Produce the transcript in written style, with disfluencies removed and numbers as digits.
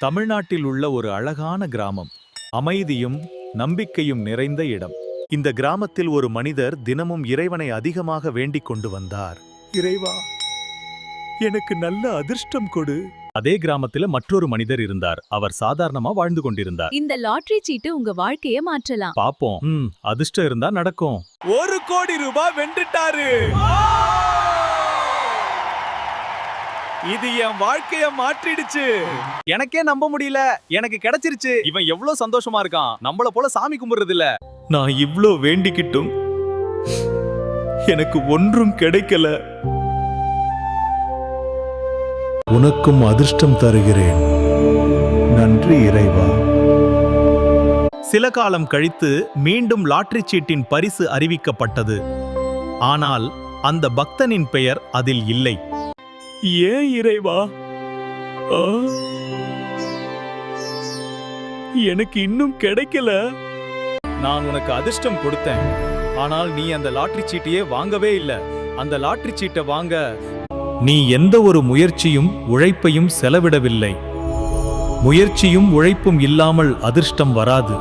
தமிழ்நாட்டில் உள்ள ஒரு அழகான கிராமம். அமைதியும் நம்பிக்கையும் நிறைந்த இடம். இந்த கிராமத்தில் ஒரு மனிதர் தினமும் இறைவனை அதிகமாக வேண்டிக் கொண்டு வந்தார். இறைவா, எனக்கு நல்ல அதிர்ஷ்டம் கொடு. அதே கிராமத்தில் மற்றொரு மனிதர் இருந்தார். அவர் சாதாரணமா வாழ்ந்து கொண்டிருந்தார். இந்த லாட்டரி சீட்டு உங்க வாழ்க்கைய மாற்றலாம். பாப்போம், அதிர்ஷ்டம் இருந்தா நடக்கும். 1 கோடி ரூபாய் வென்றுட்டாரு. இது என் வாழ்க்கைய மாற்றிடுச்சு. எனக்கே நம்ப முடியல. எனக்கு கிடைச்சிருச்சு. இவன் எவ்வளவு சந்தோஷமா இருக்கான். நம்மள போல சாமி கும்பிடுறது இல்ல. நான் இவ்ளோ வேண்டிக்கிட்டும் எனக்கு ஒன்றும் கிடைக்கல. உனக்கும் அதிர்ஷ்டம் தருகிறேன். நன்றி இறைவா. சில காலம் கழித்து மீண்டும் லாட்டரி சீட்டின் பரிசு அறிவிக்கப்பட்டது. ஆனால் அந்த பக்தனின் பெயர் அதில் இல்லை. ஏன் இறைவா, எனக்கு இன்னும் கிடைக்கல. நான் உனக்கு அதிர்ஷ்டம் கொடுத்தேன், ஆனால் நீ அந்த லாட்டரி சீட்டையே வாங்கவே இல்லை. அந்த லாட்டரி சீட்டை வாங்க நீ எந்த ஒரு முயற்சியும் உழைப்பையும் செலவிடவில்லை. முயற்சியும் உழைப்பும் இல்லாமல் அதிர்ஷ்டம் வராது.